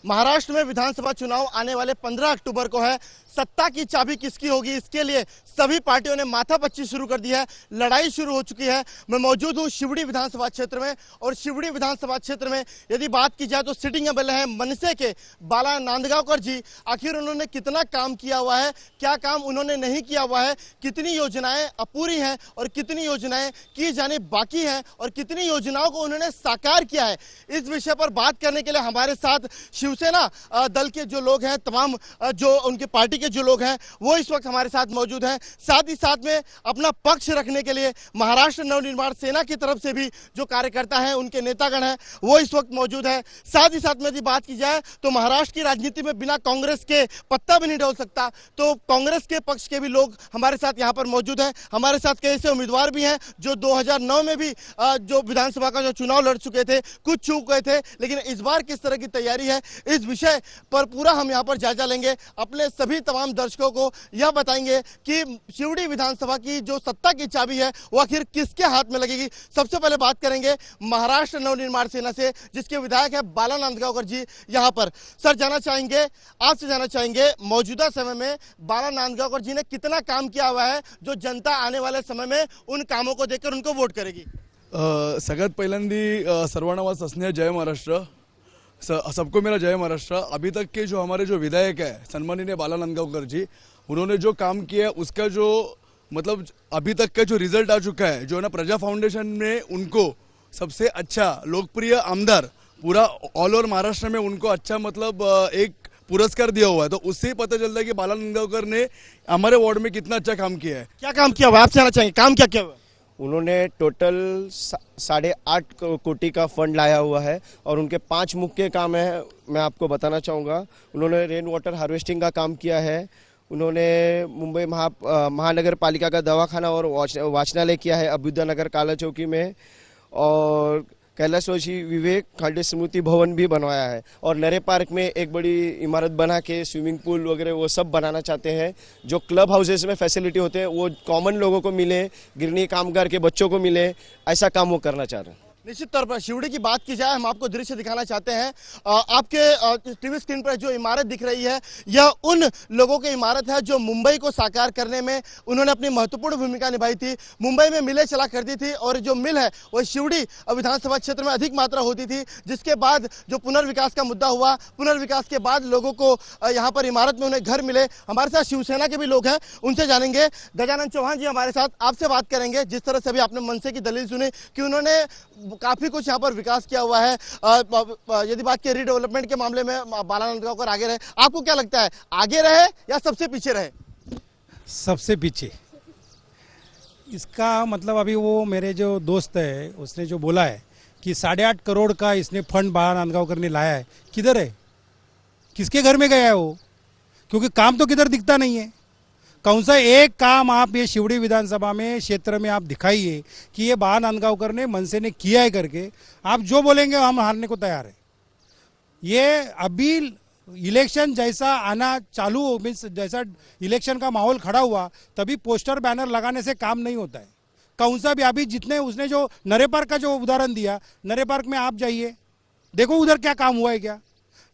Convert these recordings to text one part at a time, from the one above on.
महाराष्ट्र में विधानसभा चुनाव आने वाले 15 अक्टूबर को है। सत्ता की चाबी किसकी होगी, इसके लिए सभी पार्टियों ने माथापच्ची शुरू कर दी है, लड़ाई शुरू हो चुकी है। मैं मौजूद हूं शिवड़ी विधानसभा क्षेत्र में, और शिवड़ी विधानसभा क्षेत्र में यदि बात की जाए तो सिटिंग एमएलए है मनसे के बाला नांदगांवकर जी। आखिर उन्होंने कितना काम किया हुआ है, क्या काम उन्होंने नहीं किया हुआ है, कितनी योजनाएं अपूरी हैं और कितनी योजनाएं की जानी बाकी हैं, और कितनी योजनाओं को उन्होंने साकार किया है, इस विषय पर बात करने के लिए हमारे साथ शिवसेना दल के जो लोग हैं, तमाम जो उनकी पार्टी के जो लोग हैं वो इस वक्त हमारे साथ मौजूद हैं। साथ ही साथ में अपना पक्ष रखने के लिए महाराष्ट्र नवनिर्माण सेना की तरफ से भी जो कार्यकर्ता हैं, उनके नेतागण हैं, वो इस वक्त मौजूद है। साथ ही साथ में यदि बात की जाए तो महाराष्ट्र की राजनीति में बिना कांग्रेस के पत्ता भी नहीं डोल सकता, तो कांग्रेस के पक्ष के भी लोग हमारे साथ यहाँ पर मौजूद हैं। हमारे साथ कई ऐसे उम्मीदवार भी हैं जो 2009 में भी जो विधानसभा का जो चुनाव लड़ चुके थे, कुछ चूक गए थे, लेकिन इस बार किस तरह की तैयारी है, इस विषय पर पूरा हम यहाँ पर जायजा लेंगे। अपने सभी तमाम दर्शकों को यह बताएंगे कि शिवड़ी विधानसभा की जो सत्ता की चाबी है वो आखिर किसके हाथ में लगेगी। सबसे पहले बात करेंगे महाराष्ट्र नवनिर्माण सेना से, जिसके विधायक है बाला नांदगांवकर जी यहाँ पर। सर, आपसे जानना चाहेंगे मौजूदा समय में बाला नांदगांवकर जी ने कितना काम किया हुआ है जो जनता आने वाले समय में उन कामों को देखकर उनको वोट करेगी। सगळ्यात पहिल्यांदी सर्वांना वाज असणे जय महाराष्ट्र। सबको मेरा जय महाराष्ट्र। अभी तक के जो हमारे जो विधायक है सन्माननीय बाला नांदगांवकर जी, उन्होंने जो काम किया है उसका जो मतलब अभी तक का जो रिजल्ट आ चुका है, जो ना प्रजा फाउंडेशन ने उनको सबसे अच्छा लोकप्रिय आमदार पूरा ऑल ओवर महाराष्ट्र में उनको अच्छा मतलब एक पुरस्कार दिया हुआ है, तो उससे ही पता चलता है कि बाला नांदगांवकर ने हमारे वार्ड में कितना अच्छा काम किया है। क्या काम किया हुआ, आप जानना चाहेंगे काम क्या किया हुआ? उन्होंने टोटल 8.5 कोटी का फंड लाया हुआ है, और उनके 5 मुख्य काम है मैं आपको बताना चाहूँगा। उन्होंने रेन वाटर हार्वेस्टिंग का काम किया है, उन्होंने मुंबई महानगर पालिका का दवाखाना और वाचनालय किया है अभ्युदय नगर काला चौकी में, और कैलाशवासी विवेक खांडे स्मृति भवन भी बनवाया है, और नरे पार्क में एक बड़ी इमारत बना के स्विमिंग पूल वगैरह वो सब बनाना चाहते हैं। जो क्लब हाउसेस में फैसिलिटी होते हैं वो कॉमन लोगों को मिले, गिरनी कामगार के बच्चों को मिले, ऐसा काम वो करना चाह रहे हैं। निश्चित तौर पर शिवड़ी की बात की जाए, हम आपको दृश्य दिखाना चाहते हैं। आपके टीवी स्क्रीन पर जो इमारत दिख रही है, यह उन लोगों की इमारत है जो मुंबई को साकार करने में उन्होंने अपनी महत्वपूर्ण भूमिका निभाई थी। मुंबई में मिलें चला करती थी, और जो मिल है वो शिवड़ी विधानसभा क्षेत्र में अधिक मात्रा होती थी, जिसके बाद जो पुनर्विकास का मुद्दा हुआ, पुनर्विकास के बाद लोगों को यहाँ पर इमारत में उन्हें घर मिले। हमारे साथ शिवसेना के भी लोग हैं, उनसे जानेंगे। गजानन चौहान जी हमारे साथ, आपसे बात करेंगे। जिस तरह से अभी आपने मनसे की दलील सुनी कि उन्होंने काफी कुछ यहाँ पर विकास किया हुआ है, यदि बात की रीडेवलपमेंट के मामले में बाला नांदगांवकर आगे रहे, आपको क्या लगता है आगे रहे या सबसे पीछे रहे? सबसे पीछे। इसका मतलब अभी वो मेरे जो दोस्त है उसने जो बोला है कि 8.5 करोड़ का इसने फंड बाला नांदगांवकर ने लाया है, किधर है, किसके घर में गया है वो? क्योंकि काम तो किधर दिखता नहीं है। कौन सा एक काम आप ये शिवड़ी विधानसभा में क्षेत्र में आप दिखाइए कि ये बाला नांदगांवकर ने मनसे ने किया है करके। आप जो बोलेंगे हम हारने को तैयार है। ये अभी इलेक्शन जैसा आना चालू हो, मीन्स जैसा इलेक्शन का माहौल खड़ा हुआ, तभी पोस्टर बैनर लगाने से काम नहीं होता है। कौन सा भी अभी जितने उसने जो नरे पार्क का जो उदाहरण दिया, नरे पार्क में आप जाइए, देखो उधर क्या काम हुआ है क्या।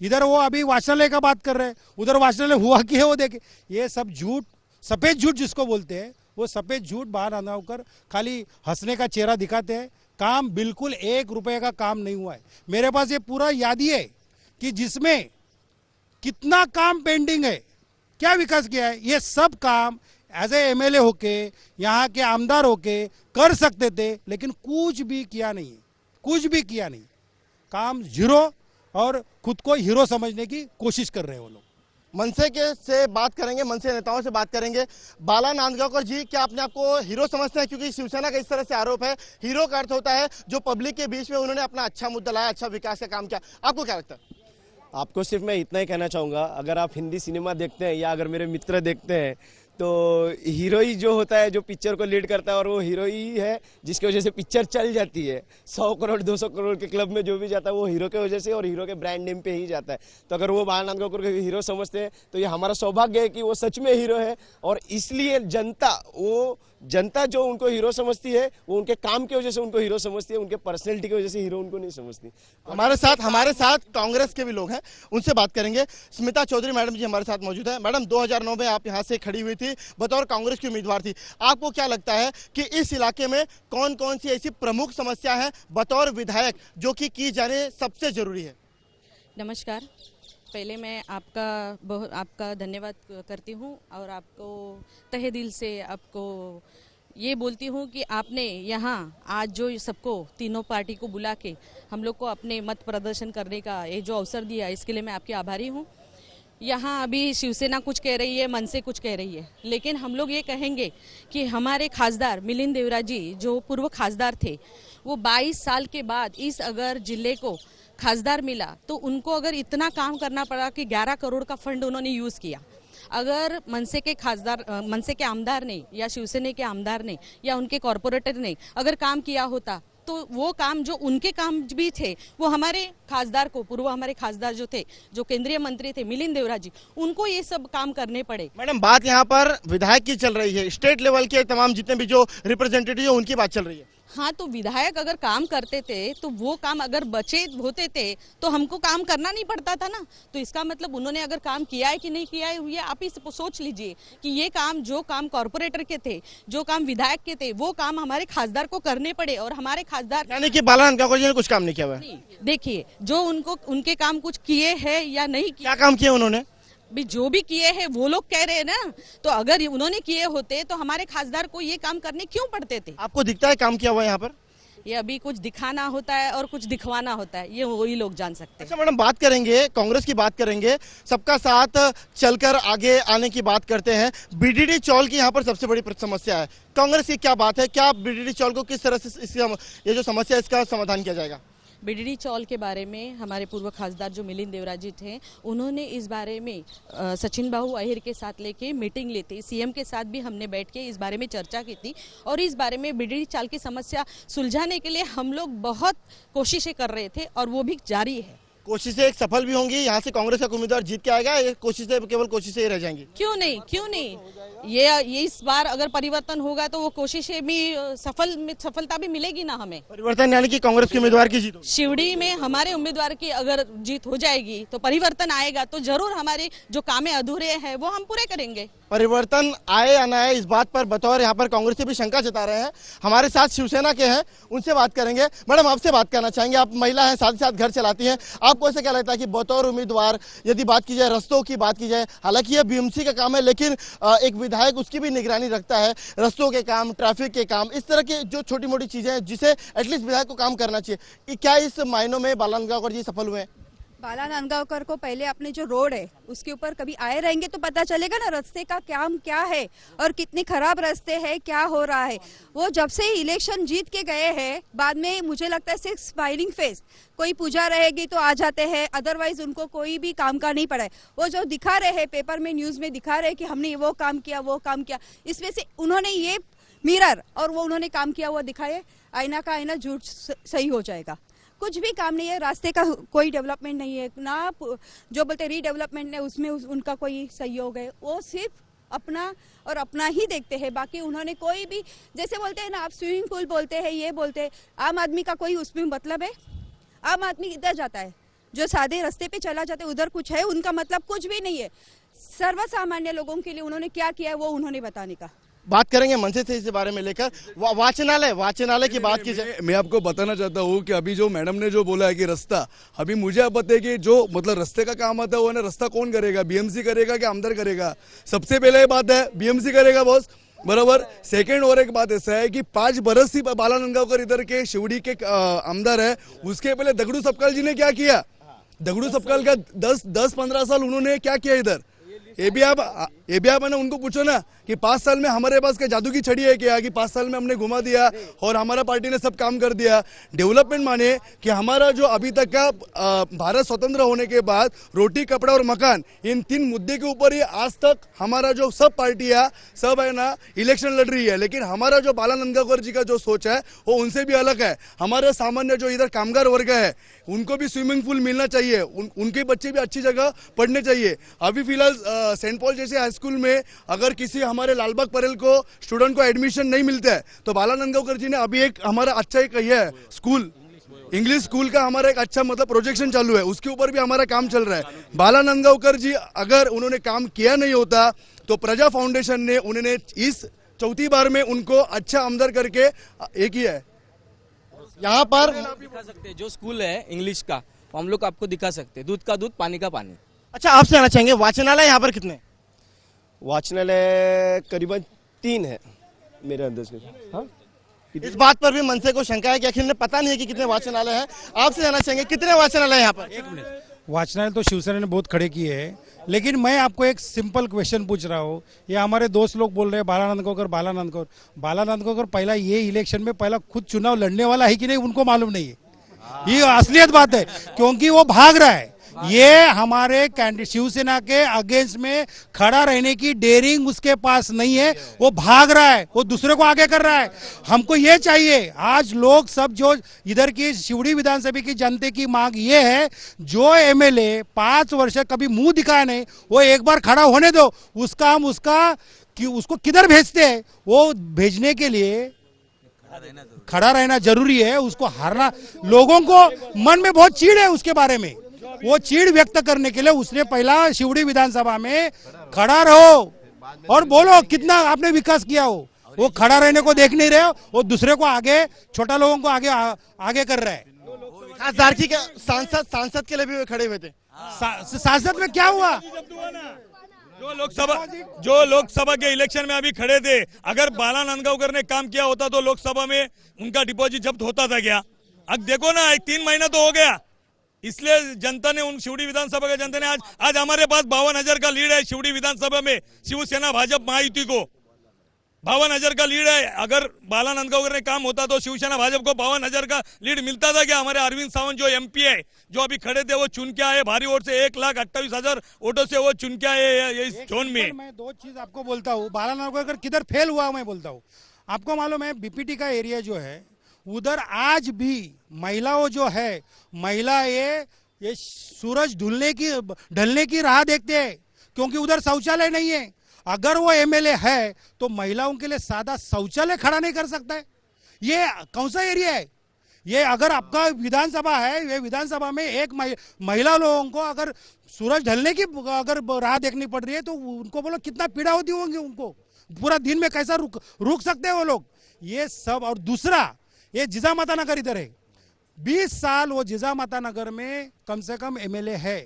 इधर वो अभी वाचनालय का बात कर रहे हैं, उधर वाचनालय हुआ कि है वो देखे। ये सब झूठ, सफेद झूठ जिसको बोलते हैं, वो सफेद झूठ बाला नांदगांवकर खाली हंसने का चेहरा दिखाते हैं। काम बिल्कुल 1 रुपए का काम नहीं हुआ है। मेरे पास ये पूरा यादी है कि जिसमें कितना काम पेंडिंग है, क्या विकास किया है। ये सब काम एज ए एमएलए होके, यहाँ के आमदार होके कर सकते थे, लेकिन कुछ भी किया नहीं है, कुछ भी किया नहीं। काम जीरो, और खुद को हीरो समझने की कोशिश कर रहे हैं वो लोग। मनसे के से बात करेंगे, मनसे नेताओं से बात करेंगे। बाला नांदगांवकर जी, क्या अपने आप को हीरो समझते हैं? क्योंकि शिवसेना का इस तरह से आरोप है, हीरो का अर्थ होता है जो पब्लिक के बीच में उन्होंने अपना अच्छा मुद्दा लाया, अच्छा विकास का काम किया। आपको क्या लगता है? आपको सिर्फ मैं इतना ही कहना चाहूँगा, अगर आप हिंदी सिनेमा देखते हैं या अगर मेरे मित्र देखते हैं, तो हीरो ही जो होता है जो पिक्चर को लीड करता है, और वो हीरो ही है जिसकी वजह से पिक्चर चल जाती है। 100 करोड़ 200 करोड़ के क्लब में जो भी जाता है वो हीरो के वजह से और हीरो के ब्रांड नेम पे ही जाता है। तो अगर वो बाला नांदगांवकर को हीरो समझते हैं तो ये हमारा सौभाग्य है कि वो सच में हीरो है, और इसलिए जनता वो जनता जो उनको हीरो समझती है वो उनके काम की वजह से उनको हीरो समझती है, उनके पर्सनैलिटी की वजह से हीरो उनको नहीं समझती। हमारे साथ कांग्रेस के भी लोग हैं, उनसे बात करेंगे। स्मिता चौधरी मैडम जी हमारे साथ मौजूद है। मैडम, 2009 में आप यहाँ से खड़ी हुई थी, बतौर कांग्रेस की उम्मीदवार थी। आपको क्या लगता है कि इस इलाके में कौन कौन सी ऐसी प्रमुख समस्या है बतौर विधायक जो कि की जाने सबसे जरूरी है? नमस्कार। पहले मैं आपका धन्यवाद करती हूँ और आपको तहे दिल से आपको ये बोलती हूँ कि आपने यहाँ आज जो सबको तीनों पार्टी को बुला के हम लोग को अपने मत प्रदर्शन करने का ये जो अवसर दिया, इसके लिए मैं आपकी आभारी हूँ। यहाँ अभी शिवसेना कुछ कह रही है, मन से कुछ कह रही है, लेकिन हम लोग ये कहेंगे कि हमारे खासदार मिलिंद देवरा जी जो पूर्व खासदार थे, वो 22 साल के बाद इस अगर जिले को खासदार मिला तो उनको अगर इतना काम करना पड़ा कि 11 करोड़ का फंड उन्होंने यूज़ किया। अगर मनसे के आमदार ने या शिवसेना के आमदार ने या उनके कॉरपोरेटर ने अगर काम किया होता तो वो काम जो उनके काम भी थे वो हमारे खासदार को, पूर्व हमारे खासदार जो थे, जो केंद्रीय मंत्री थे मिलिंद देवरा जी, उनको ये सब काम करने पड़े। मैडम, बात यहाँ पर विधायक की चल रही है, स्टेट लेवल के तमाम जितने भी जो रिप्रेजेंटेटिव है उनकी बात चल रही है। हाँ, तो विधायक अगर काम करते थे तो वो काम अगर बचे होते थे तो हमको काम करना नहीं पड़ता था ना। तो इसका मतलब उन्होंने अगर काम किया है कि नहीं किया है, ये आप ही सोच लीजिए कि ये काम, जो काम कॉर्पोरेटर के थे, जो काम विधायक के थे, वो काम हमारे खासदार को करने पड़े। और हमारे खासदार यानी कि बाला नंदगांवकर जी ने कुछ काम नहीं किया हुआ है। देखिए, जो उनके काम कुछ किए हैं या नहीं किए, क्या काम किए उन्होंने? भी जो भी किए हैं वो लोग कह रहे हैं ना, तो अगर उन्होंने किए होते तो हमारे खासदार को ये काम करने क्यों पड़ते थे? आपको दिखता है काम किया हुआ है यहाँ पर? ये अभी कुछ दिखाना होता है और कुछ दिखवाना होता है, ये वही लोग जान सकते हैं। अच्छा मैडम, बात करेंगे कांग्रेस की, बात करेंगे, सबका साथ चलकर आगे आने की बात करते हैं। बीडीडी चौल की यहाँ पर सबसे बड़ी समस्या है, कांग्रेस की क्या बात है? क्या बीडीडी चौल को किस तरह से ये जो समस्या है इसका समाधान किया जाएगा? बीडीडी चौल के बारे में हमारे पूर्व खासदार जो मिलिंद देवरा जी थे, उन्होंने इस बारे में सचिन बाबू अहिर के साथ लेके मीटिंग ली थी। सीएम के साथ भी हमने बैठ के इस बारे में चर्चा की थी और इस बारे में बीडीडी चौल की समस्या सुलझाने के लिए हम लोग बहुत कोशिशें कर रहे थे और वो भी जारी है। कोशिशें एक सफल भी होंगी, यहाँ से कांग्रेस का उम्मीदवार जीत के आएगा, ये कोशिशें केवल कोशिशें ही रह जाएंगी? क्यों नहीं, ये इस बार अगर परिवर्तन होगा तो वो कोशिशें भी सफलता भी मिलेगी ना हमें। परिवर्तन यानी कि कांग्रेस के उम्मीदवार की जीत? शिवड़ी में हमारे उम्मीदवार की अगर जीत हो जाएगी तो परिवर्तन आएगा, तो जरूर हमारे जो काम अधूरे हैं वो हम पूरे करेंगे। परिवर्तन आए या ना आए, इस बात पर बतौर यहाँ पर कांग्रेस से भी शंका जता रहे हैं। हमारे साथ शिवसेना के हैं, उनसे बात करेंगे। मैडम, आपसे बात करना चाहेंगे, आप महिला हैं, साथ ही साथ घर चलाती हैं, आपको ऐसा क्या लगता है कि बतौर उम्मीदवार यदि बात की जाए, रस्तों की बात की जाए, हालांकि यह बीएमसी का काम है, लेकिन एक विधायक उसकी भी निगरानी रखता है, रस्तों के काम, ट्रैफिक के काम, इस तरह की जो छोटी मोटी चीजें हैं जिसे एटलीस्ट विधायक को काम करना चाहिए, क्या इस मायनों में बाला नंदगांवकर जी सफल हुए? बाला नंदगांवकर को पहले अपने जो रोड है उसके ऊपर कभी आए रहेंगे तो पता चलेगा ना रास्ते का काम क्या है और कितने खराब रास्ते हैं, क्या हो रहा है। वो जब से इलेक्शन जीत के गए हैं, बाद में मुझे लगता है सिर्फ स्माइलिंग फेस, कोई पूजा रहेगी तो आ जाते हैं, अदरवाइज उनको कोई भी काम का नहीं पड़ा है। वो जो दिखा रहे हैं पेपर में, न्यूज में दिखा रहे हैं कि हमने वो काम किया, इसमें से उन्होंने ये मिरर और वो उन्होंने काम किया हुआ दिखाए, आईना का आईना झूठ सही हो जाएगा। कुछ भी काम नहीं है, रास्ते का कोई डेवलपमेंट नहीं है ना, जो बोलते रीडेवलपमेंट है उसमें उनका कोई सहयोग है। वो सिर्फ अपना ही देखते हैं, बाकी उन्होंने कोई भी, जैसे बोलते हैं ना आप स्विमिंग पूल बोलते हैं, ये बोलते हैं, आम आदमी का कोई उसमें मतलब है? आम आदमी इधर जाता है, जो सादे रास्ते पे चला जाता है उधर कुछ है, उनका मतलब कुछ भी नहीं है। सर्वसामान्य लोगों के लिए उन्होंने क्या किया है वो उन्होंने बताने का बात करेंगे मनसे से इस बारे में लेकर। वाचनालय की बात की जाए, मैं आपको बताना चाहता हूँ कि अभी जो मैडम ने जो बोला है कि रास्ता, अभी मुझे आप बताइए कि जो मतलब रास्ते का काम आता है वो ना रास्ता कौन करेगा? बीएमसी करेगा कि आमदार करेगा? सबसे पहले बात है बीएमसी करेगा बॉस, बराबर। सेकंड और एक बात ऐसा है कि 5 बरस ही बाला नंदगांवकर इधर के शिवड़ी के आमदार है, उसके पहले दगड़ू सपकाल जी ने क्या किया? दगड़ू सपकाल का 10-15 साल उन्होंने क्या किया इधर? ये भी आप है ना उनको पूछो ना कि 5 साल में हमारे पास क्या जादू की छड़ी है क्या कि 5 साल में हमने घुमा दिया और हमारा पार्टी ने सब काम कर दिया? डेवलपमेंट माने कि हमारा जो अभी तक का भारत स्वतंत्र होने के बाद रोटी, कपड़ा और मकान, इन 3 मुद्दे के ऊपर ही आज तक हमारा जो सब पार्टियां सब है ना इलेक्शन लड़ रही है। लेकिन हमारा जो बाला नंदगांवकर जी का जो सोच है वो उनसे भी अलग है। हमारे सामान्य जो इधर कामगार वर्ग है उनको भी स्विमिंग पूल मिलना चाहिए, उनके बच्चे भी अच्छी जगह पढ़ने चाहिए। अभी फिलहाल सेंट पॉल जैसे स्कूल में अगर किसी हमारे लालबाग परेल को स्टूडेंट को एडमिशन नहीं मिलता है तो बाला नंदगांवकर जी ने अभी एक हमारा अच्छा एक ये है स्कूल, इंग्लिश स्कूल का हमारा एक अच्छा मतलब प्रोजेक्शन चालू है, उसके ऊपर भी हमारा काम चल रहा है। बाला नंदगांवकर जी अगर उन्होंने काम किया नहीं होता तो प्रजा फाउंडेशन ने उन्होंने इस चौथी बार में उनको अच्छा आमदार करके एक किया है। यहाँ पर दिखा सकते हैं जो स्कूल है इंग्लिश का, वो हम लोग आपको दिखा सकते हैं, दूध का दूध पानी का पानी। अच्छा, आपसे आना चाहेंगे वाचनालय यहाँ पर कितने? वाचनालय करीबन 3 है मेरे अंदाज में। हाँ, इस बात पर भी मनसे को शंका है कि आखिर इन्हें पता नहीं है कि कितने वाचनालय हैं। आपसे जाना चाहेंगे कितने वाचनालय यहाँ पर? एक मिनट, वाचनालय तो शिवसेना ने बहुत खड़े किए हैं, लेकिन मैं आपको एक सिंपल क्वेश्चन पूछ रहा हूँ। ये हमारे दोस्त लोग बोल रहे हैं बाला नंदगांवकर पहला ये इलेक्शन में पहला खुद चुनाव लड़ने वाला है कि नहीं उनको मालूम नहीं है। ये असलियत बात है, क्योंकि वो भाग रहा है। ये हमारे कैंडिडेट शिवसेना के अगेंस्ट में खड़ा रहने की डेयरिंग उसके पास नहीं है, वो भाग रहा है, वो दूसरे को आगे कर रहा है। हमको ये चाहिए, आज लोग सब जो इधर की शिवड़ी विधानसभा की जनता की मांग ये है, जो एमएलए 5 वर्ष कभी मुंह दिखाया नहीं, वो एक बार खड़ा होने दो। उसको किधर भेजते हैं, वो भेजने के लिए खड़ा रहना जरूरी है। उसको हारना, लोगों को मन में बहुत चीड़ है उसके बारे में, वो चीड़ व्यक्त करने के लिए उसने पहला शिवड़ी विधानसभा में खड़ा रहो और बोलो कितना आपने विकास किया हो। वो खड़ा रहने को देख नहीं रहे हो, वो दूसरे को आगे, छोटा लोगों को आगे कर रहा है। खासदार की सांसद के लिए भी वे खड़े हुए थे। सांसद में क्या हुआ? जो लोकसभा के इलेक्शन में अभी खड़े थे, अगर बाला नंदगांवकर ने काम किया होता तो लोकसभा में उनका डिपॉजिट जब्त होता था क्या? अब देखो ना, 3 महीना तो हो गया, इसलिए जनता ने उन शिवड़ी विधानसभा के जनता ने आज हमारे पास 52,000 का लीड है शिवड़ी विधानसभा में। शिवसेना भाजपा महायुति को 52,000 का लीड है। अगर बाला नंदगांवकर ने काम होता तो शिवसेना भाजपा को 52,000 का लीड मिलता था क्या? हमारे अरविंद सावंत जो एमपी है, जो अभी खड़े थे, वो चुन के आए भारी वोट से, 1,28,000 वोटों से वो चुन के आए इस जोन में। मैं 2 चीज आपको बोलता हूँ, बाला नंदगांवकर किधर फेल हुआ मैं बोलता हूँ। आपको मालूम है बीपीटी का एरिया जो है उधर आज भी महिलाओं जो है, महिला ये सूरज ढलने की राह देखते हैं, क्योंकि उधर शौचालय नहीं है। अगर वो एमएलए है तो महिलाओं के लिए सादा शौचालय खड़ा नहीं कर सकता है। ये कौन सा एरिया है ये? अगर आपका विधानसभा है, ये विधानसभा में एक महिला लोगों को अगर सूरज ढलने की अगर राह देखनी पड़ रही है तो उनको बोलो कितना पीड़ा होती होंगी उनको, पूरा दिन में कैसा रुक सकते हैं वो लोग। ये सब, और दूसरा ये जिजामाता नगर इधर है, 20 साल वो जिजामाता नगर में कम से कम एमएलए है,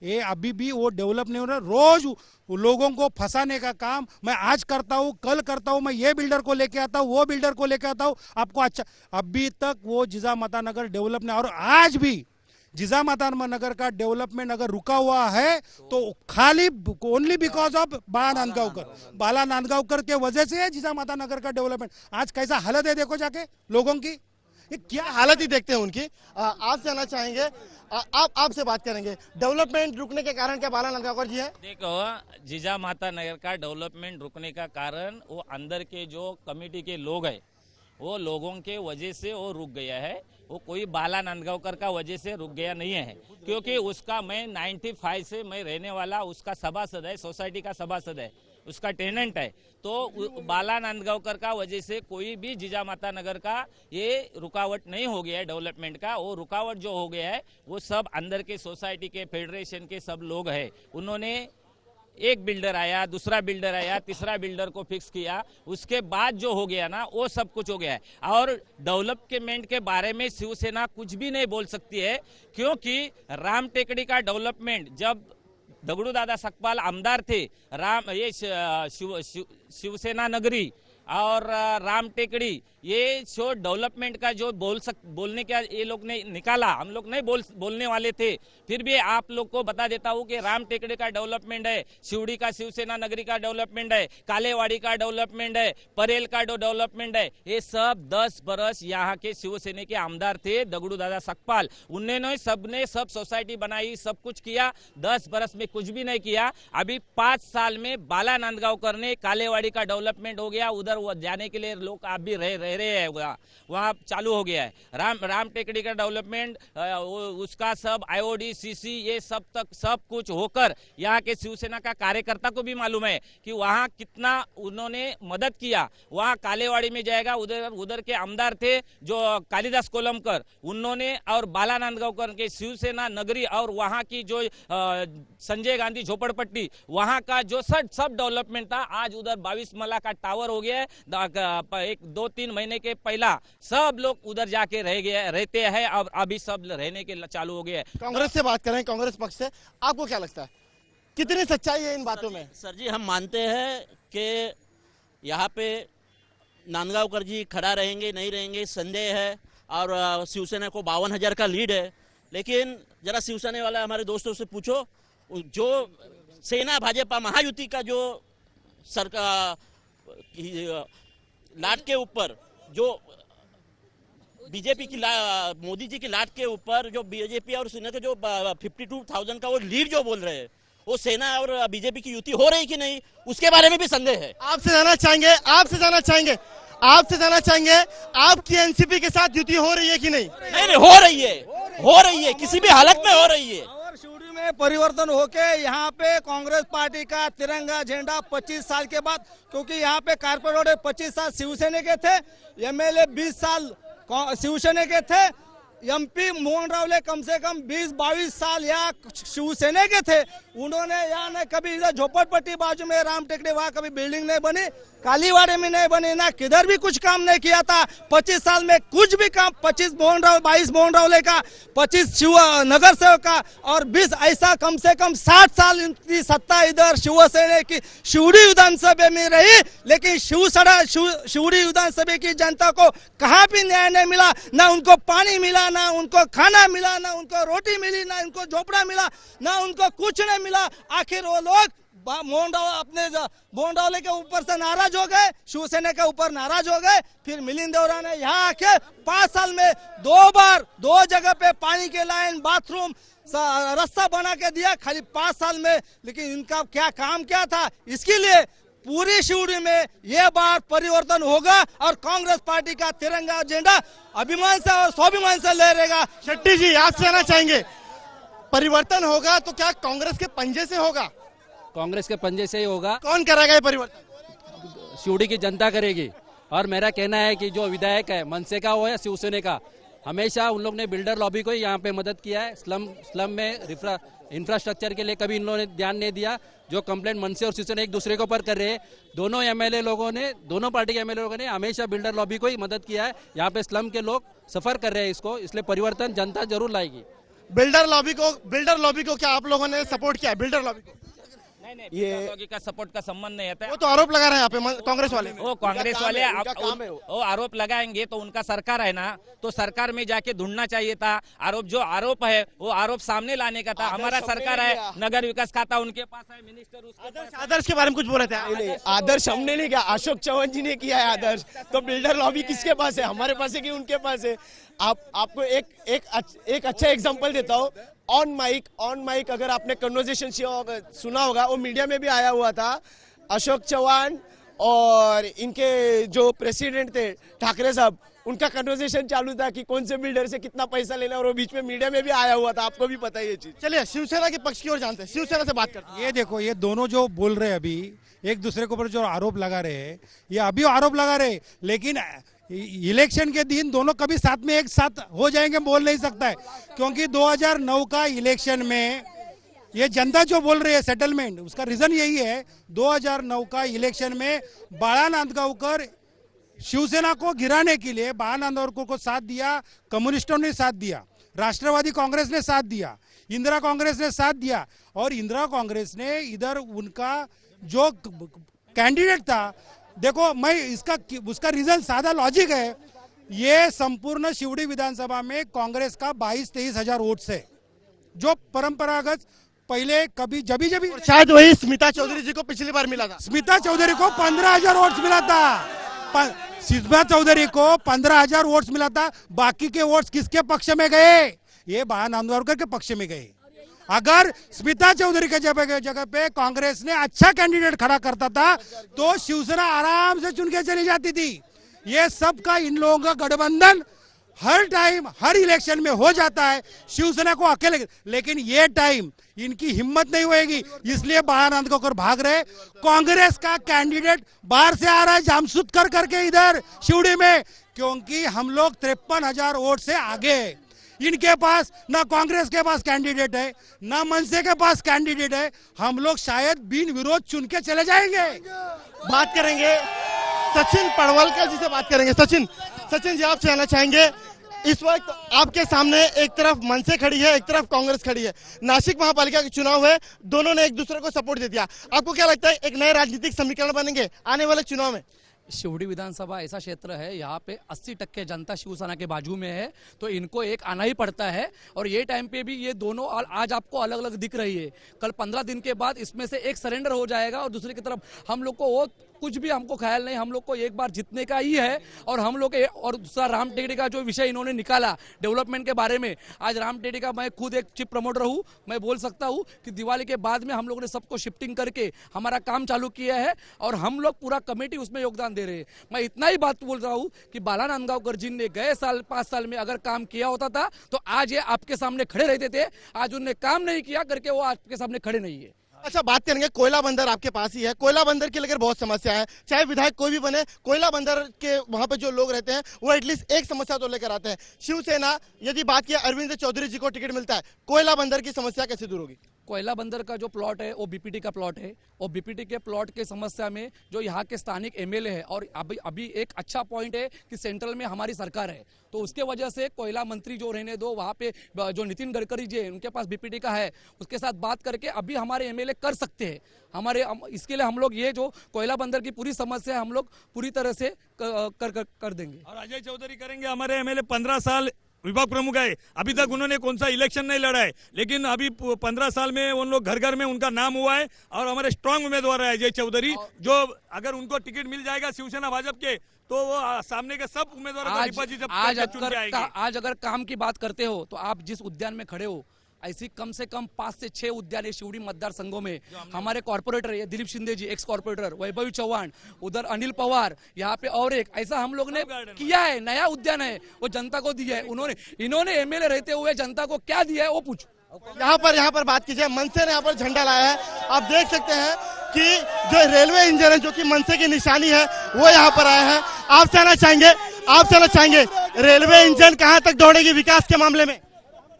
ये अभी भी वो डेवलप नहीं हो रहा। रोज लोगों को फंसाने का काम मैं आज करता हूँ, कल करता हूँ, मैं ये बिल्डर को लेके आता हूँ, वो बिल्डर को लेके आता हूँ, आपको अच्छा। अभी तक वो जिजामाता नगर डेवलप नहीं, और आज भी जिजामाता नगर का डेवलपमेंट अगर रुका हुआ है तो खाली ओनली बिकॉज ऑफ बाला नंदगांवकर के वजह से है जिजामाता नगर का डेवलपमेंट। आज कैसा हालत है देखो जाके लोगों की, ये क्या हालत ही देखते हैं उनकी। आपसे आना चाहेंगे, आपसे बात करेंगे, डेवलपमेंट रुकने के कारण क्या बाला नंदगांवकर जी है? देखो, जिजामाता नगर का डेवलपमेंट रुकने का कारण वो अंदर के जो कमेटी के लोग हैं, वो लोगों के वजह से वो रुक गया है। वो कोई बाला नंदगांवकर का वजह से रुक गया नहीं है, क्योंकि उसका मैं 95 से मैं रहने वाला उसका सभासद है, सोसाइटी का सभासद है, उसका टेनेंट है। तो बाला नंदगांवकर का वजह से कोई भी जिजामाता नगर का ये रुकावट नहीं हो गया है डेवलपमेंट का। वो रुकावट जो हो गया है वो सब अंदर के सोसाइटी के, फेडरेशन के सब लोग हैं। उन्होंने एक बिल्डर आया, दूसरा बिल्डर आया, तीसरा बिल्डर को फिक्स किया, उसके बाद जो हो गया ना वो सब कुछ हो गया है। और डेवलपमेंट के बारे में शिवसेना कुछ भी नहीं बोल सकती है, क्योंकि राम टेकड़ी का डेवलपमेंट जब दगड़ू दादा सकपाल आमदार थे, शिवसेना नगरी और राम टेकड़ी, ये जो डेवलपमेंट का जो बोलने का ये लोग ने निकाला, हम लोग नहीं बोलने वाले थे। फिर भी आप लोग को बता देता हूँ कि राम टेकड़ी का डेवलपमेंट है, शिवड़ी का शिवसेना नगरी का डेवलपमेंट है, कालेवाड़ी का डेवलपमेंट है, परेल का डेवलपमेंट है। ये सब 10 बरस यहाँ के शिवसेना के आमदार थे दगड़ू दादा सकपाल, उन्होंने सबने सब सोसाइटी बनाई, सब कुछ किया। 10 बरस में कुछ भी नहीं किया। अभी 5 साल में बाला नंदगांवकर ने कालेवाड़ी का डेवलपमेंट हो गया, उधर वो जाने के लिए लोग आप भी रह एरिया है वहाँ चालू हो गया है। राम टेकड़ी का डेवलपमेंट उसका सब IOD CC ये सब कुछ होकर यहाँ के शिवसेना का कार्यकर्ता को भी मालूम है कि वहाँ कितना उन्होंने मदद किया। वहाँ कालेवाड़ी में जाएगा, उधर के आमदार थे जो कालिदास कोलमकर, उन्होंने और बाला नांदगांवकर के शिवसेना नगरी और वहाँ की जो संजय गांधी झोपड़पट्टी वहाँ का जो सब डेवलपमेंट था, आज उधर 22 मला का टावर हो गया है। एक 2-3 महीने के पहला सब लोग उधर जाके रहते हैं, अब अभी सब रहने के चालू हो गए हैं। कांग्रेस से बात करें, कांग्रेस पक्ष से आपको क्या लगता है, कितनी सच्चाई है इन बातों में? सर जी, हम मानते हैं कि यहाँ पे नांदगांवकर जी खड़ा रहेंगे नहीं रहेंगे संदेह है, और शिवसेना को 52,000 का लीड है। लेकिन जरा शिवसेना वाला हमारे दोस्तों से पूछो, जो सेना भाजपा महायुति का जो सरकार लाट के ऊपर, जो बीजेपी की मोदी जी की लाट के ऊपर जो बीजेपी और सेना के जो 52,000 का वो लीड जो बोल रहे हैं, वो सेना और बीजेपी की युति हो रही कि नहीं, उसके बारे में भी संदेह है। आपसे जानना चाहेंगे आपकी एनसीपी के साथ युति हो रही है कि नहीं? नहीं, हो रही है, किसी भी हालत में हो रही है। और शिवड़ी में परिवर्तन होके यहाँ पे कांग्रेस पार्टी का तिरंगा झंडा 25 साल के बाद, क्योंकि यहाँ पे कारपोरेटर 25 साल शिवसेना के थे, MLA 20 साल शिवसेना के थे, MP मोहन रावले कम से कम 20-22 साल यहाँ शिवसेना के थे। उन्होंने यहाँ न कभी इधर झोपड़पट्टी बाजू में राम टेकड़ी वहाँ कभी बिल्डिंग नहीं बनी, कालीवाड़ी में नहीं बनी, ना किधर भी कुछ काम नहीं किया था। 25 साल में कुछ भी काम, 22 मोहन रावले का, 25 शिव नगर सेवक का और 20 ऐसा कम से कम 60 साल इनकी सत्ता इधर शिवसेना की शिवड़ी विधानसभा में रही। लेकिन शिवड़ी विधानसभा की जनता को कहाँ भी न्याय नहीं मिला, ना उनको पानी मिला, ना उनको खाना मिला, ना उनको रोटी मिली, ना उनको झोपड़ा मिला, ना उनको कुछ नहीं मिला। आखिर वो लोग मोहन रावले के ऊपर से नाराज हो गए, शिवसेना के ऊपर नाराज हो गए। फिर मिलिंद देवरा ने यहाँ आके 5 साल में 2 बार 2 जगह पे पानी के लाइन, बाथरूम, रास्ता बना के दिया, खाली 5 साल में। लेकिन इनका क्या काम क्या था? इसके लिए पूरी शिवड़ी में ये बार परिवर्तन होगा और कांग्रेस पार्टी का तिरंगा झंडा अभिमान से और स्वाभिमान से लहरेगा। शेट्टी जी, आपसे आना चाहेंगे, परिवर्तन होगा तो क्या कांग्रेस के पंजे से होगा? कांग्रेस के पंजे से ही होगा। कौन करेगा ये परिवर्तन? शिवड़ी की जनता करेगी। और मेरा कहना है कि जो विधायक है मनसे का हो या शिवसेना का, हमेशा उन लोग ने बिल्डर लॉबी को ही यहाँ पे मदद किया है। स्लम में इंफ्रास्ट्रक्चर के लिए कभी इन लोगों ने ध्यान नहीं दिया। जो कंप्लेंट मनसे और शिवसेना एक दूसरे के ऊपर कर रहे हैं, दोनों MLA लोगों ने, दोनं पार्टी के MLA लोगों ने हमेशा बिल्डर लॉबी को ही मदद किया है। यहाँ पे स्लम के लोग सफर कर रहे हैं इसको, इसलिए परिवर्तन जनता जरूर लाएगी। बिल्डर लॉबी को क्या आप लोगों ने सपोर्ट किया? बिल्डर लॉबी को नहीं, ये का सपोर्ट का संबंध नहीं आता है। वो तो आरोप लगा रहे हैं यहाँ पे कांग्रेस वाले। वो कांग्रेस वाले वो आरोप लगाएंगे तो उनका सरकार है ना, तो सरकार में जाके ढूंढना चाहिए था। जो आरोप है वो आरोप सामने लाने का था। हमारा सरकार है, नगर विकास खाता उनके पास है, मिनिस्टर उसके आदर्श के बारे में कुछ बोल रहे थे। आदर्श हमने नहीं किया, अशोक चौहान जी ने किया है आदर्श। तो बिल्डर लॉबी किसके पास है? हमारे पास है कि उनके पास है? आपको एक अच्छा एग्जांपल देता हूँ। ऑन माइक अगर आपने कन्वर्सेशन सुना होगा, वो मीडिया में भी आया हुआ था। अशोक चौहान और इनके जो प्रेसिडेंट थे ठाकरे साहब, उनका कन्वर्सेशन चालू था कि कौन से बिल्डर से कितना पैसा लेना, और वो बीच में मीडिया में भी आया हुआ था। आपको भी पता है ये चीज। चलिए शिवसेना के पक्ष की ओर जानते हैं, शिवसेना से बात करते हैं। ये देखो, ये दोनों जो बोल रहे हैं अभी एक दूसरे के ऊपर जो आरोप लगा रहे हैं, ये अभी आरोप लगा रहे, लेकिन इलेक्शन के दिन दोनों कभी साथ में एक साथ हो जाएंगे बोल नहीं सकता है। क्योंकि 2009 का इलेक्शन में ये जनता जो बोल रही है सेटलमेंट, उसका रीजन यही है। 2009 का इलेक्शन में बाला नांदगांवकर शिवसेना को गिराने के लिए बाला नांदगांवकर को साथ दिया, कम्युनिस्टों ने साथ दिया, राष्ट्रवादी कांग्रेस ने साथ दिया, इंदिरा कांग्रेस ने साथ दिया। और इंदिरा कांग्रेस ने इधर उनका जो कैंडिडेट था, देखो मैं उसका रीजन सादा लॉजिक है। ये संपूर्ण शिवड़ी विधानसभा में कांग्रेस का 22-23 हजार वोट है, जो परंपरागत पहले कभी जब शायद वही स्मिता चौधरी जी को पिछली बार मिला था। स्मिता चौधरी को 15,000 वोट मिला था। स्मिता चौधरी को 15,000 वोट मिला था। बाकी के वोट किसके पक्ष में गए? ये बाला नांदगांवकर के पक्ष में गए। अगर स्मिता चौधरी के जगह पे कांग्रेस ने अच्छा कैंडिडेट खड़ा करता था तो शिवसेना आराम से चुन के चली जाती थी। ये सब का इन लोगों का गठबंधन हर टाइम हर इलेक्शन में हो जाता है, शिवसेना को अकेले, लेकिन ये टाइम इनकी हिम्मत नहीं होएगी, इसलिए बाला नांदगांवकर भाग रहे। कांग्रेस का कैंडिडेट बाहर से आ रहा है जामसूत कर करके इधर शिवड़ी में, क्योंकि हम लोग 53,000 वोट से आगे है। इनके पास ना कांग्रेस के पास कैंडिडेट है, ना मनसे के पास कैंडिडेट है। हम लोग शायद बिन विरोध चुन के चले जाएंगे। बात करेंगे सचिन पड़वलकर जी से, बात करेंगे। सचिन जी, आप कहना चाहेंगे, इस वक्त आपके सामने एक तरफ मनसे खड़ी है, एक तरफ कांग्रेस खड़ी है, नासिक महापालिका के चुनाव है, दोनों ने एक दूसरे को सपोर्ट दे दिया। आपको क्या लगता है एक नए राजनीतिक समीकरण बनेंगे आने वाले चुनाव में? शिवड़ी विधानसभा ऐसा क्षेत्र है, यहाँ पे 80% जनता शिवसेना के बाजू में है, तो इनको एक आना ही पड़ता है। और ये टाइम पे भी ये दोनों आज आपको अलग अलग दिख रही है, कल 15 दिन के बाद इसमें से एक सरेंडर हो जाएगा और दूसरी की तरफ हम लोग को वो कुछ भी हमको ख्याल नहीं, हम लोग को एक बार जीतने का ही है। और हम लोग और दूसरा राम टेकड़ी का जो विषय इन्होंने निकाला डेवलपमेंट के बारे में, आज राम टेकड़ी का मैं खुद एक चीफ प्रमोटर हूँ, मैं बोल सकता हूँ कि दिवाली के बाद में हम लोगों ने सबको शिफ्टिंग करके हमारा काम चालू किया है और हम लोग पूरा कमेटी उसमें योगदान दे रहे हैं। मैं इतना ही बात बोल रहा हूँ कि बाला नांदगांवकर जी ने गए साल 5 साल में अगर काम किया होता था तो आज ये आपके सामने खड़े रहते थे, आज उन्होंने काम नहीं किया करके वो आपके सामने खड़े नहीं है। अच्छा, बात करेंगे कोयला बंदर आपके पास ही है, कोयला बंदर के लेकर बहुत समस्या है, चाहे विधायक कोई भी बने, कोयला बंदर के वहां पे जो लोग रहते हैं वो एटलीस्ट एक समस्या तो लेकर आते हैं। शिवसेना, यदि बात किया अरविंद चौधरी जी को टिकट मिलता है, कोयला बंदर की समस्या कैसे दूर होगी? कोयला बंदर का जो प्लॉट है वो बीपीटी का प्लॉट है और बीपीटी के प्लॉट के समस्या में जो यहाँ के स्थानिक एमएलए है और अभी एक अच्छा पॉइंट है कि सेंट्रल में हमारी सरकार है, तो उसके वजह से कोयला मंत्री जो रहने दो, वहाँ पे जो नितिन गडकरी जी है उनके पास बीपीटी का है, उसके साथ बात करके अभी हमारे एमएलए कर सकते हैं। इसके लिए हम लोग ये जो कोयला बंदर की पूरी समस्या हम लोग पूरी तरह से कर देंगे। और अजय चौधरी करेंगे, हमारे एमएलए 15 साल विभाग प्रमुख है, अभी तक उन्होंने कौन सा इलेक्शन नहीं लड़ा है, लेकिन अभी 15 साल में उन लोग घर घर में उनका नाम हुआ है और हमारे स्ट्रांग उम्मीदवार है अजय चौधरी, जो अगर उनको टिकट मिल जाएगा शिवसेना भाजपा के तो वो सामने के सब उम्मीदवारों आज अगर काम की बात करते हो तो आप जिस उद्यान में खड़े हो, ऐसी कम से कम 5 से 6 उद्यान है शिवड़ी मतदार संघों में। हमारे कॉर्पोरेटर है दिलीप शिंदे जी, एक्स कॉर्पोरेटर, वैभवी चौहान, उधर अनिल पवार, यहाँ पे और एक ऐसा हम लोग ने किया है, नया उद्यान है, वो जनता को दिया है। इन्होंने एमएलए रहते हुए जनता को क्या दिया है वो पूछो। यहाँ पर बात कीजिए, मनसे ने यहाँ पर झंडा लाया है, आप देख सकते हैं कि जो रेलवे इंजन है जो कि मनसे की निशानी है वो यहाँ पर आया है। आप कहना चाहेंगे रेलवे इंजन कहाँ तक दौड़ेगी विकास के मामले में?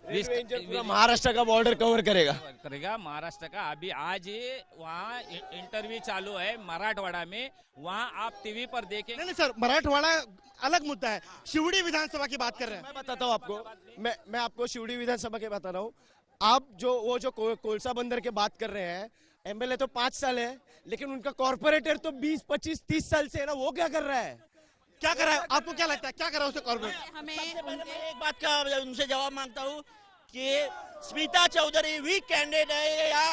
महाराष्ट्र का बॉर्डर कवर करेगा महाराष्ट्र का। अभी आज वहाँ इंटरव्यू चालू है मराठवाड़ा में, वहाँ आप टीवी पर देखेंगे। नहीं सर, मराठवाड़ा अलग मुद्दा है, शिवड़ी विधानसभा की बात कर रहे हैं। मैं बताता हूँ आपको, मैं आपको शिवड़ी विधानसभा के बता रहा हूँ। आप जो कोलसा बंदर के बात कर रहे हैं, एमएलए तो 5 साल है, लेकिन उनका कॉर्पोरेटर तो 20, 25, 30 साल से है ना, वो क्या कर रहा है? क्या कर रहा है? आपको क्या लगता है क्या कर रहा है उसे कॉर्पोरेटर? हमें एक बात का उनसे जवाब मांगता हूँ कि स्मिता चौधरी वीक कैंडिडेट है या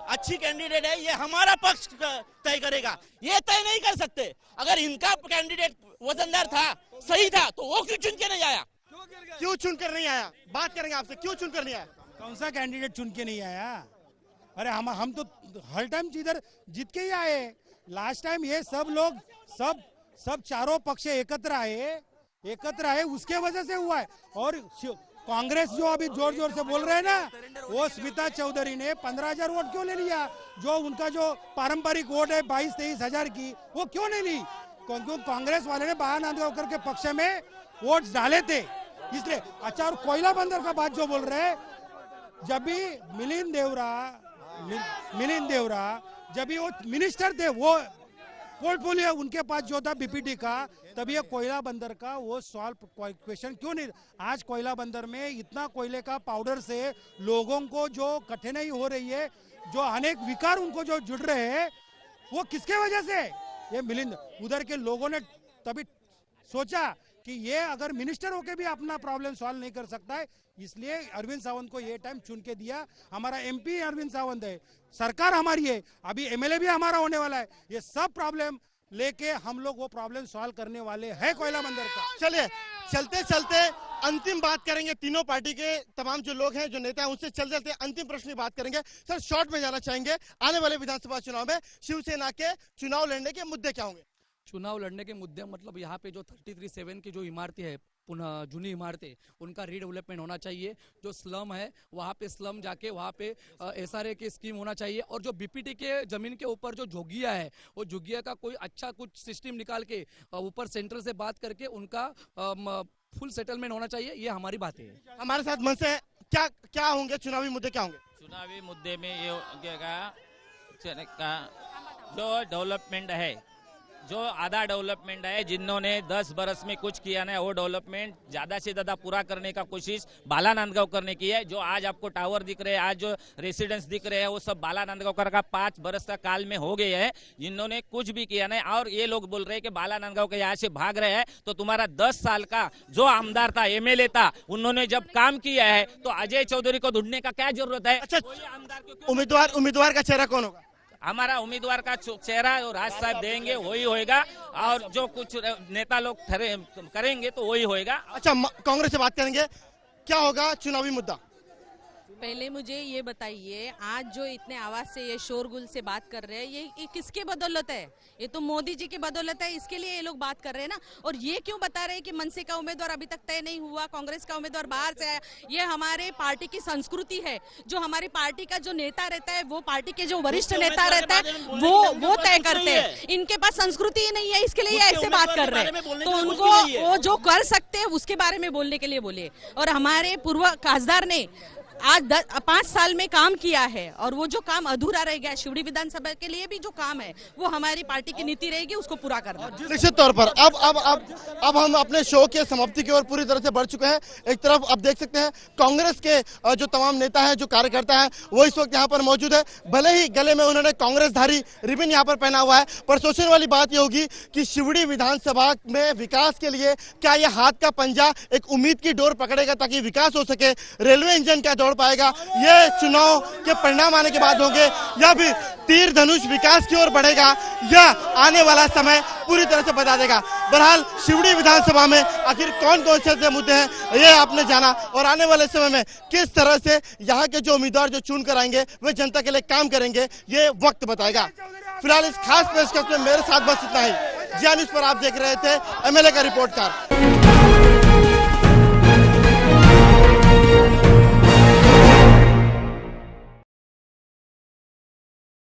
अच्छी कैंडिडेट है, ये हमारा पक्ष तय करेगा, ये तय नहीं कर सकते। अगर इनका कैंडिडेट वजनदार था, सही था, तो वो क्यों चुन के नहीं आया? क्यों चुनकर नहीं आया? बात करेंगे आपसे, क्यों चुनकर नहीं आया? कौन सा कैंडिडेट चुन के नहीं आया? अरे हम तो हर टाइम इधर जीत के ही आए। लास्ट टाइम ये सब लोग सब चारों पक्ष एकत्र आए, उसके वजह से हुआ है। और कांग्रेस जो अभी जोर जोर से बोल रहे हैं ना, वो स्मिता चौधरी ने 15,000 वोट क्यों ले लिया? जो उनका जो पारंपरिक वोट है 22-23 हजार की, वो क्यों नहीं ली? क्योंकि कांग्रेस वाले ने बाला नांदगांवकर के पक्ष में वोट डाले थे, इसलिए। अच्छा, और कोयला बंदर का बात जो बोल रहे हैं, जब भी मिलिंद देवरा जब भी वो मिनिस्टर थे, वो पोर्टफोलियो उनके पास जो था बीपीटी का, तब ये कोयला बंदर का वो सॉल्व क्वेश्चन क्यों नहीं? आज कोयला बंदर में इतना कोयले का पाउडर से लोगों को जो कठिनाई हो रही है, जो अनेक विकार उनको जो जुड़ रहे हैं, वो किसके वजह से? ये मिलिंद उधर के लोगों ने तभी सोचा कि ये अगर मिनिस्टर होके भी अपना प्रॉब्लम सॉल्व नहीं कर सकता है, इसलिए अरविंद सावंत को ये टाइम चुन के दिया। हमारा एमपी अरविंद सावंत है, सरकार हमारी है, अभी एमएलए भी हमारा होने वाला है। ये सब प्रॉब्लम लेके हम लोग वो प्रॉब्लम सॉल्व करने वाले हैं कोयला बंदर का। चलिए, चलते अंतिम बात करेंगे, तीनों पार्टी के तमाम जो लोग हैं, जो नेता हैं, उनसे चलते अंतिम प्रश्न की बात करेंगे। सर, शॉर्ट में जाना चाहेंगे, आने वाले विधानसभा चुनाव में शिवसेना के चुनाव लड़ने के मुद्दे क्या होंगे? चुनाव लड़ने के मुद्दे मतलब यहाँ पे जो 33/7 की जो इमारतें है, पुनः जूनी इमारतें, उनका रीडेवलपमेंट होना चाहिए। जो स्लम है वहाँ पे स्लम जाके वहाँ पे SRA की स्कीम होना चाहिए। और जो BPT के जमीन के ऊपर जो झुग्गियाँ है, वो झुग्गिया का कोई अच्छा कुछ सिस्टम निकाल के ऊपर सेंट्रल से बात करके उनका फुल सेटलमेंट होना चाहिए। ये हमारी बात है। हमारे साथ मन से क्या होंगे चुनावी मुद्दे, क्या होंगे? चुनावी मुद्दे में ये जो डेवलपमेंट है, जो आधा डेवलपमेंट है, जिन्होंने 10 बरस में कुछ किया ना, वो डेवलपमेंट ज्यादा से ज्यादा पूरा करने का कोशिश बाला नांदगांवकर ने की है। जो आज आपको टावर दिख रहे हैं, आज जो रेसिडेंस दिख रहे हैं, वो सब बाला नांदगांवकर का 5 बरस का काल में हो गए हैं, जिन्होंने कुछ भी किया नहीं। और ये लोग बोल रहे हैं कि बाला नांदगांवकर यहाँ से भाग रहे हैं, तो तुम्हारा 10 साल का जो आमदार था, MLA था, उन्होंने जब काम किया है तो अजय चौधरी को ढूंढने का क्या जरूरत है? अच्छा, उम्मीदवार का चेहरा कौन होगा? हमारा उम्मीदवार का चेहरा राज साहब देंगे, वही होएगा। और जो कुछ नेता लोग करेंगे तो वही होएगा। अच्छा, कांग्रेस से बात करेंगे, क्या होगा चुनावी मुद्दा? पहले मुझे ये बताइए, आज जो इतने आवाज से ये शोरगुल से बात कर रहे हैं, ये किसके बदौलत है? ये तो मोदी जी की बदौलत है, इसके लिए ये लोग बात कर रहे हैं ना। और ये क्यों बता रहे हैं कि मनसे का उम्मीदवार अभी तक तय नहीं हुआ, कांग्रेस का उम्मीदवार बाहर से आया? ये हमारे पार्टी की संस्कृति है। जो हमारी पार्टी का जो नेता रहता है, वो पार्टी के जो वरिष्ठ नेता रहता है, वो तय करते हैं। इनके पास संस्कृति ही नहीं है, इसके लिए ऐसे बात कर रहे हैं। तो उनको वो जो कर सकते हैं उसके बारे में बोलने के लिए बोले। और हमारे पूर्व खासदार ने आज 5 साल में काम किया है, और वो जो काम अधूरा रह गया, शिवड़ी विधानसभा के लिए भी जो काम है, वो हमारी पार्टी की नीति रहेगी, उसको पूरा करना। निश्चित तौर पर अब हम अपने शो के समाप्ति की ओर पूरी तरह से बढ़ चुके हैं। एक तरफ अब देख सकते हैं कांग्रेस के जो तमाम नेता हैं, जो कार्यकर्ता हैं, वो इस वक्त यहाँ पर मौजूद है। भले ही गले में उन्होंने कांग्रेसधारी रिबन यहाँ पर पहना हुआ है, पर सोचने वाली बात ये होगी कि शिवड़ी विधानसभा में विकास के लिए क्या ये हाथ का पंजा एक उम्मीद की डोर पकड़ेगा ताकि विकास हो सके? रेलवे इंजन क्या दौड़ पाएगा? ये चुनाव के परिणाम आने के बाद होंगे, या भी तीर धनुष विकास की ओर बढ़ेगा, या आने वाला समय पूरी तरह से बता देगा। बहरहाल शिवड़ी विधानसभा में आखिर कौन कौन से मुद्दे हैं, ये आपने जाना, और आने वाले समय में किस तरह से यहाँ के जो उम्मीदवार जो चुन कर आएंगे वे जनता के लिए काम करेंगे, ये वक्त बताएगा। फिलहाल इस खास पेशकश में मेरे साथ बस इतना ही। जिया न्यूज़ पर आप देख रहे थे MLA का रिपोर्ट कार्ड।